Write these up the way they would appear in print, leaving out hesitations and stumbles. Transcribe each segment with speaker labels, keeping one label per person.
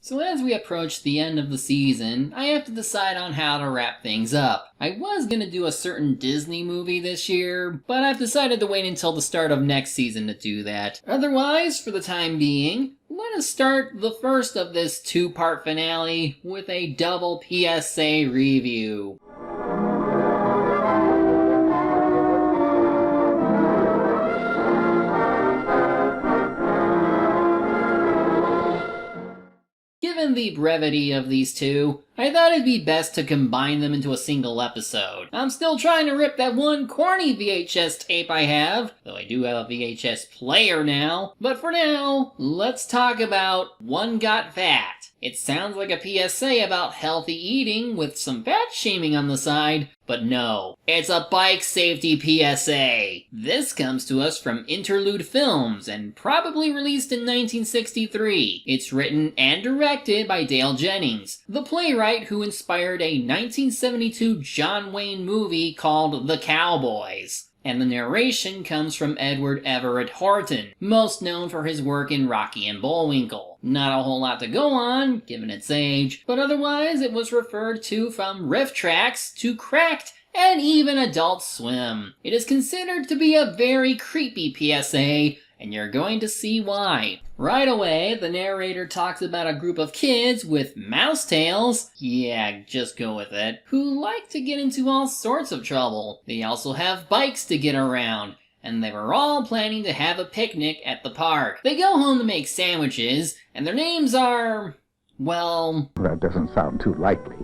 Speaker 1: So as we approach the end of the season, I have to decide on how to wrap things up. I was gonna do a certain Disney movie this year, but I've decided to wait until the start of next season to do that. Otherwise, for the time being, let us start the first of this two-part finale with a double PSA review. Given the brevity of these two, I thought it'd be best to combine them into a single episode. I'm still trying to rip that one corny VHS tape I have, though I do have a VHS player now. But for now, let's talk about One Got Fat. It sounds like a PSA about healthy eating with some fat shaming on the side, but no, it's a bike safety PSA. This comes to us from Interlude Films and probably released in 1963. It's written and directed by Dale Jennings, the playwright who inspired a 1972 John Wayne movie called The Cowboys. And the narration comes from Edward Everett Horton, most known for his work in Rocky and Bullwinkle. Not a whole lot to go on, given its age, but otherwise it was referred to from Riff Tracks to Cracked and even Adult Swim. It is considered to be a very creepy PSA, and you're going to see why. Right away, the narrator talks about a group of kids with mouse tails, yeah, just go with it, who like to get into all sorts of trouble. They also have bikes to get around, and they were all planning to have a picnic at the park. They go home to make sandwiches, and their names are, well...
Speaker 2: That doesn't sound too likely,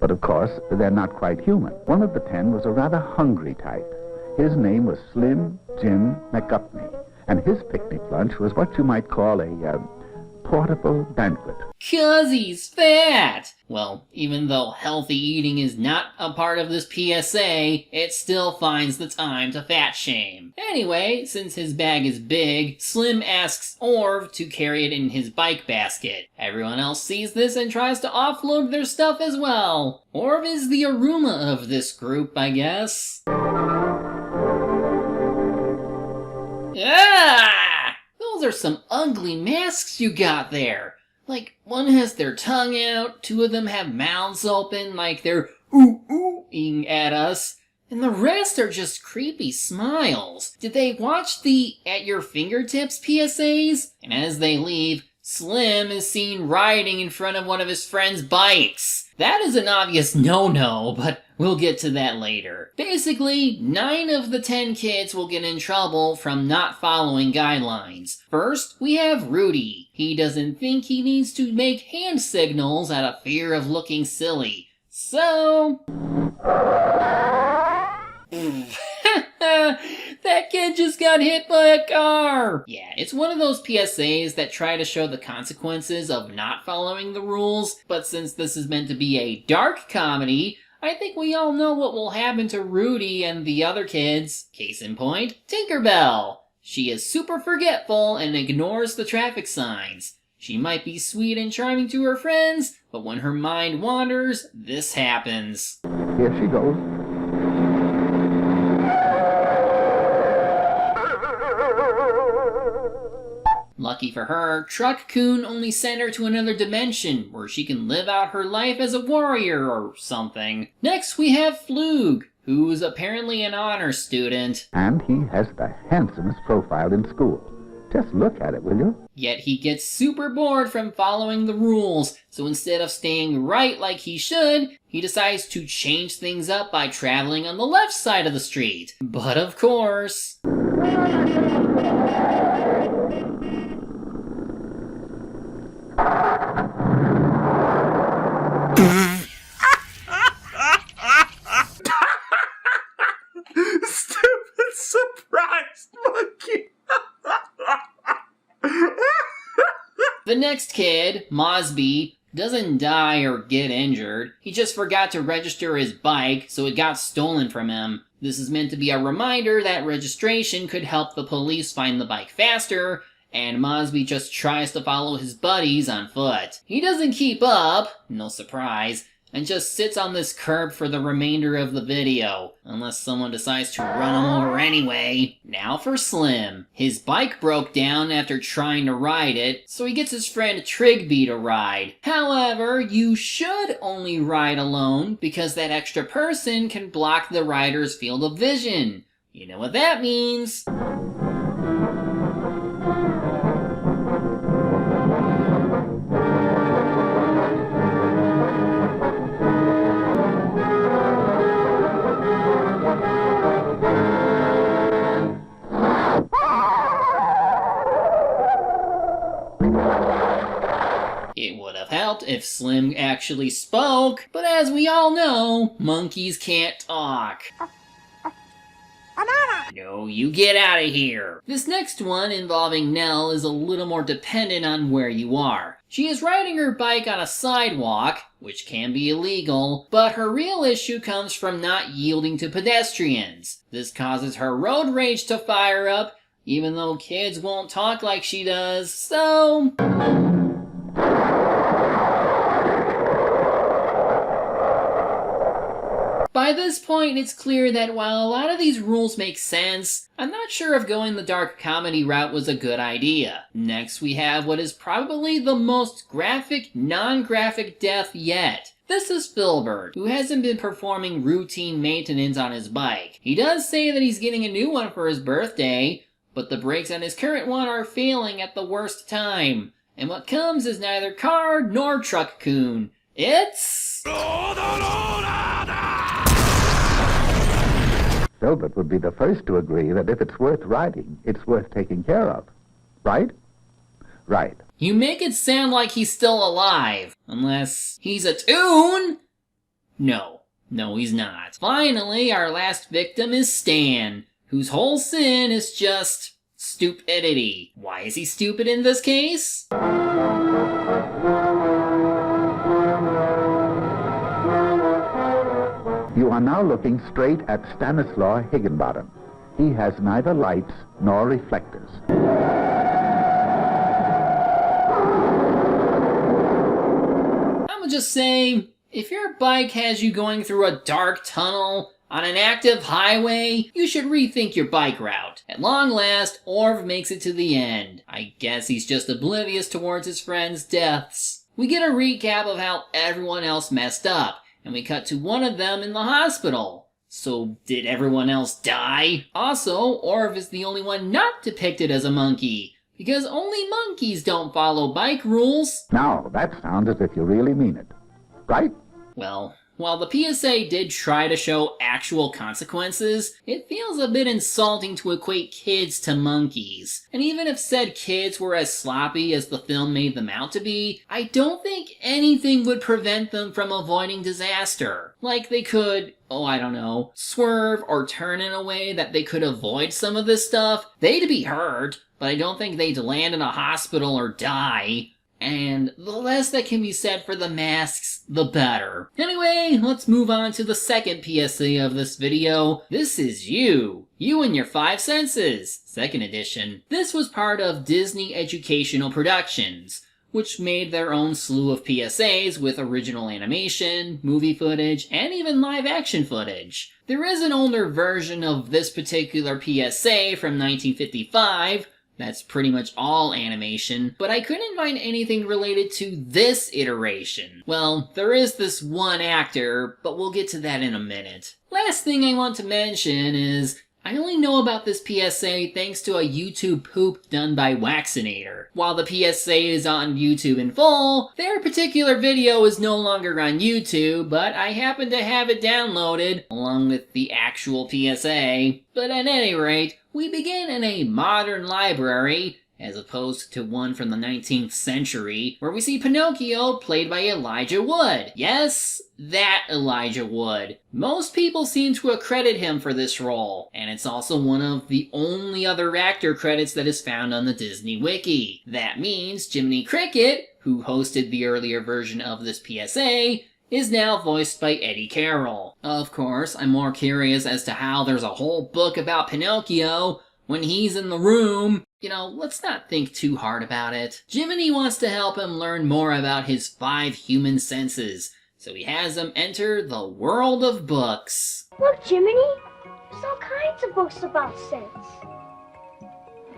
Speaker 2: but of course, they're not quite human. One of the 10 was a rather hungry type. His name was Slim Jim McGupney. And his picnic lunch was what you might call a portable banquet.
Speaker 1: 'Cause he's fat! Well, even though healthy eating is not a part of this PSA, it still finds the time to fat shame. Anyway, since his bag is big, Slim asks Orv to carry it in his bike basket. Everyone else sees this and tries to offload their stuff as well. Orv is the Aruma of this group, I guess. Ah! Those are some ugly masks you got there. Like, one has their tongue out, two of them have mouths open like they're ooh-oohing at us, and the rest are just creepy smiles. Did they watch the At Your Fingertips PSAs? And as they leave, Slim is seen riding in front of one of his friend's bikes. That is an obvious no-no, but we'll get to that later. Basically, 9 of the 10 kids will get in trouble from not following guidelines. First, we have Rudy. He doesn't think he needs to make hand signals out of fear of looking silly. So... that kid just got hit by a car! Yeah, it's one of those PSAs that try to show the consequences of not following the rules, but since this is meant to be a dark comedy, I think we all know what will happen to Rudy and the other kids. Case in point, Tinkerbell. She is super forgetful and ignores the traffic signs. She might be sweet and charming to her friends, but when her mind wanders, this happens.
Speaker 2: Here she goes.
Speaker 1: Lucky for her, Truck Coon only sent her to another dimension where she can live out her life as a warrior or something. Next we have Flug, who's apparently an honor student.
Speaker 2: And he has the handsomest profile in school. Just look at it, will you?
Speaker 1: Yet he gets super bored from following the rules, so instead of staying right like he should, he decides to change things up by traveling on the left side of the street. But of course...
Speaker 3: Stupid surprise monkey.
Speaker 1: The next kid, Mosby, doesn't die or get injured. He just forgot to register his bike, so it got stolen from him. This is meant to be a reminder that registration could help the police find the bike faster, and Mosby just tries to follow his buddies on foot. He doesn't keep up, no surprise, and just sits on this curb for the remainder of the video, unless someone decides to run him over anyway. Now for Slim. His bike broke down after trying to ride it, so he gets his friend Trigby to ride. However, you should only ride alone, because that extra person can block the rider's field of vision. You know what that means. It would have helped if Slim actually spoke, but as we all know, monkeys can't talk. No, you get out of here. This next one involving Nell is a little more dependent on where you are. She is riding her bike on a sidewalk, which can be illegal, but her real issue comes from not yielding to pedestrians. This causes her road rage to fire up, even though kids won't talk like she does, so... By this point, it's clear that while a lot of these rules make sense, I'm not sure if going the dark comedy route was a good idea. Next, we have what is probably the most graphic, non-graphic death yet. This is Filbert, who hasn't been performing routine maintenance on his bike. He does say that he's getting a new one for his birthday, but the brakes on his current one are failing at the worst time. And what comes is neither car nor truck coon. It's...
Speaker 2: Filbert would be the first to agree that if it's worth riding, it's worth taking care of. Right? Right.
Speaker 1: You make it sound like he's still alive. Unless he's a toon? No, he's not. Finally, our last victim is Stan, whose whole sin is just stupidity. Why is he stupid in this case?
Speaker 2: You are now looking straight at Stanislaw Higginbottom. He has neither lights nor reflectors.
Speaker 1: I'ma just say, if your bike has you going through a dark tunnel on an active highway, you should rethink your bike route. At long last, Orv makes it to the end. I guess he's just oblivious towards his friends' deaths. We get a recap of how everyone else messed up, and we cut to one of them in the hospital. So, did everyone else die? Also, Orv is the only one not depicted as a monkey, because only monkeys don't follow bike rules.
Speaker 2: Now, that sounds as if you really mean it. Right?
Speaker 1: Well, while the PSA did try to show actual consequences, it feels a bit insulting to equate kids to monkeys. And even if said kids were as sloppy as the film made them out to be, I don't think anything would prevent them from avoiding disaster. Like they could, I don't know, swerve or turn in a way that they could avoid some of this stuff. They'd be hurt, but I don't think they'd land in a hospital or die. And the less that can be said for the masks, the better. Anyway, let's move on to the second PSA of this video. This is You and Your Five Senses, second edition. This was part of Disney Educational Productions, which made their own slew of PSAs with original animation, movie footage, and even live action footage. There is an older version of this particular PSA from 1955, that's pretty much all animation, but I couldn't find anything related to this iteration. Well, there is this one actor, but we'll get to that in a minute. Last thing I want to mention is, I only know about this PSA thanks to a YouTube poop done by Waxinator. While the PSA is on YouTube in full, their particular video is no longer on YouTube, but I happen to have it downloaded, along with the actual PSA. But at any rate, we begin in a modern library, as opposed to one from the 19th century, where we see Pinocchio played by Elijah Wood. Yes, that Elijah Wood. Most people seem to accredit him for this role, and it's also one of the only other actor credits that is found on the Disney Wiki. That means Jiminy Cricket, who hosted the earlier version of this PSA, is now voiced by Eddie Carroll. Of course, I'm more curious as to how there's a whole book about Pinocchio when he's in the room. Let's not think too hard about it. Jiminy wants to help him learn more about his 5 human senses, So he has them enter the world of books.
Speaker 4: Look, Jiminy, there's all kinds of books about sense.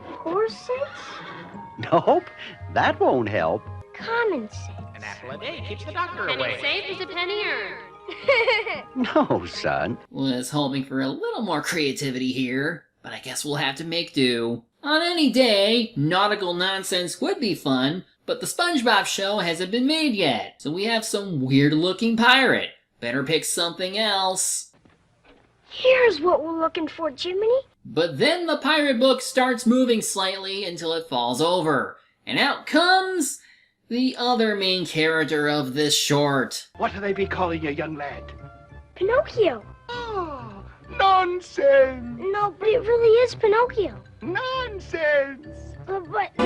Speaker 4: Horse sense?
Speaker 5: Nope, that won't help.
Speaker 4: Common sense.
Speaker 6: An apple a day keeps the doctor
Speaker 7: Penny
Speaker 6: away.
Speaker 7: saved is a penny earned.
Speaker 5: No, son.
Speaker 1: Was hoping for a little more creativity here, but I guess we'll have to make do. On any day, nautical nonsense would be fun, but the SpongeBob show hasn't been made yet, so we have some weird-looking pirate. Better pick something else.
Speaker 4: Here's what we're looking for, Jiminy.
Speaker 1: But then the pirate book starts moving slightly until it falls over, and out comes the other main character of this short.
Speaker 3: What do they be calling you, young lad?
Speaker 4: Pinocchio.
Speaker 3: Oh, nonsense!
Speaker 4: No, but it really is Pinocchio.
Speaker 3: Nonsense!
Speaker 4: But...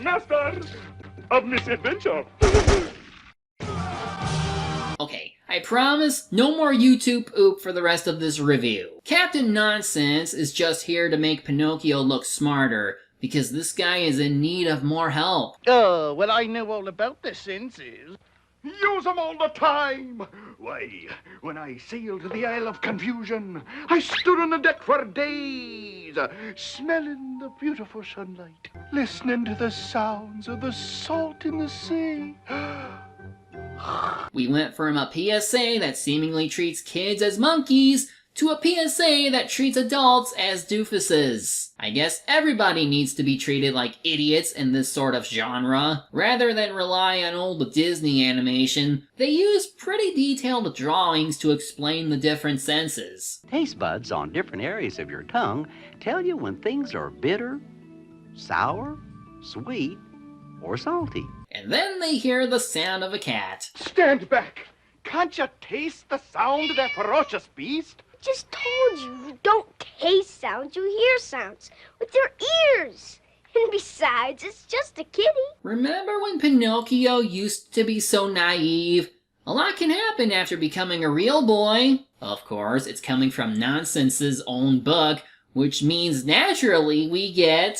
Speaker 3: Master of misadventure.
Speaker 1: Okay, I promise no more YouTube poop for the rest of this review. Captain Nonsense is just here to make Pinocchio look smarter, because this guy is in need of more help.
Speaker 3: Oh, well, I know all about the senses. Use 'em all the time. Why, when I sailed to the Isle of Confusion, I stood on the deck for days, smelling the beautiful sunlight, listening to the sounds of the salt in the sea.
Speaker 1: We went from a PSA that seemingly treats kids as monkeys to a PSA that treats adults as doofuses. I guess everybody needs to be treated like idiots in this sort of genre. Rather than rely on old Disney animation, they use pretty detailed drawings to explain the different senses.
Speaker 5: Taste buds on different areas of your tongue tell you when things are bitter, sour, sweet, or salty.
Speaker 1: And then they hear the sound of a cat.
Speaker 3: Stand back. Can't you taste the sound of that ferocious beast?
Speaker 4: Just told you don't taste sounds, you hear sounds with your ears. And besides, it's just a kitty.
Speaker 1: Remember when Pinocchio used to be so naive? A lot can happen after becoming a real boy. Of course, it's coming from Nonsense's own book, which means naturally we get...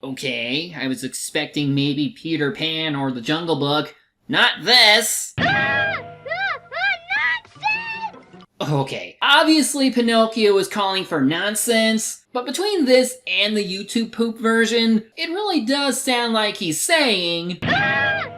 Speaker 1: Okay, I was expecting maybe Peter Pan or the Jungle Book. Not this!
Speaker 4: Nonsense!
Speaker 1: Okay, obviously Pinocchio is calling for nonsense, but between this and the YouTube poop version, it really does sound like he's saying...
Speaker 4: Nonsense!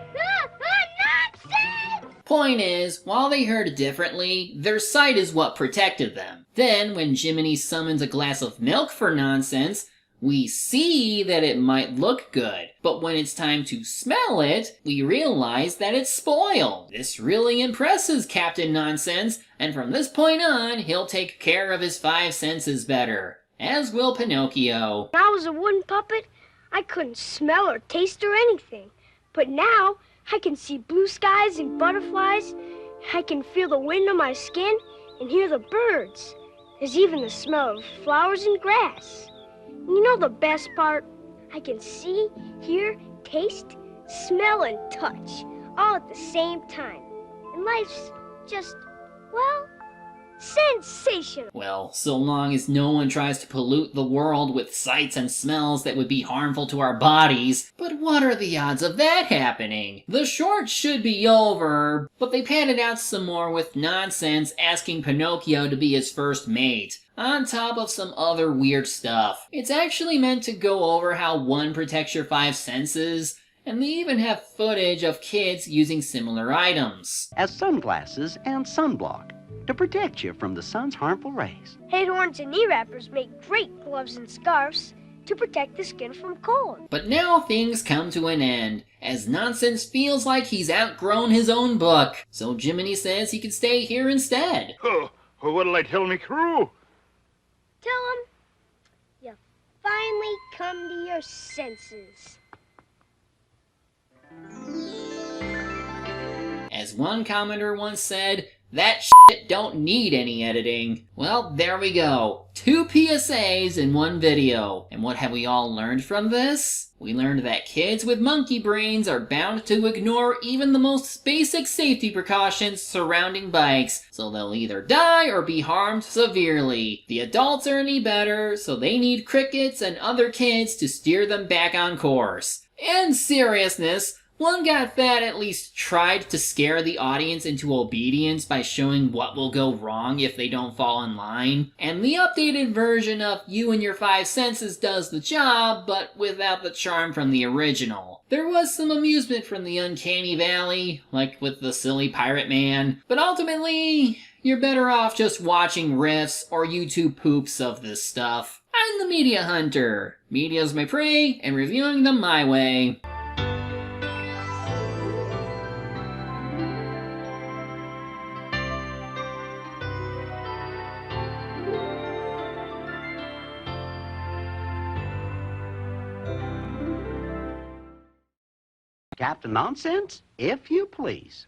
Speaker 1: Point is, while they heard differently, their sight is what protected them. Then, when Jiminy summons a glass of milk for Nonsense, we see that it might look good, but when it's time to smell it, we realize that it's spoiled. This really impresses Captain Nonsense, and from this point on, he'll take care of his 5 senses better. As will Pinocchio.
Speaker 4: When I was a wooden puppet, I couldn't smell or taste or anything. But now, I can see blue skies and butterflies. I can feel the wind on my skin and hear the birds. There's even the smell of flowers and grass. You know the best part? I can see, hear, taste, smell, and touch, all at the same time. And life's just, well, sensational.
Speaker 1: Well, so long as no one tries to pollute the world with sights and smells that would be harmful to our bodies. But what are the odds of that happening? The short should be over, but they padded out some more with Nonsense asking Pinocchio to be his first mate, on top of some other weird stuff. It's actually meant to go over how one protects your 5 senses, and they even have footage of kids using similar items.
Speaker 5: As sunglasses and sunblock to protect you from the sun's harmful rays.
Speaker 4: Head horns and knee wrappers make great gloves and scarves to protect the skin from cold.
Speaker 1: But now things come to an end, as Nonsense feels like he's outgrown his own book. So Jiminy says he can stay here instead.
Speaker 3: Oh, what'll I tell me crew?
Speaker 4: Tell him you finally come to your senses.
Speaker 1: As one commenter once said, That shit don't need any editing. Well, there we go. 2 PSAs in one video. And what have we all learned from this? We learned that kids with monkey brains are bound to ignore even the most basic safety precautions surrounding bikes, so they'll either die or be harmed severely. The adults are any better, so they need crickets and other kids to steer them back on course. In seriousness, One Got Fat at least tried to scare the audience into obedience by showing what will go wrong if they don't fall in line, and the updated version of You and Your Five Senses does the job, but without the charm from the original. There was some amusement from the Uncanny Valley, like with the silly pirate man, but ultimately, you're better off just watching riffs or YouTube poops of this stuff. I'm the Media Hunter. Media's my prey, and reviewing them my way.
Speaker 5: Captain Nonsense, if you please.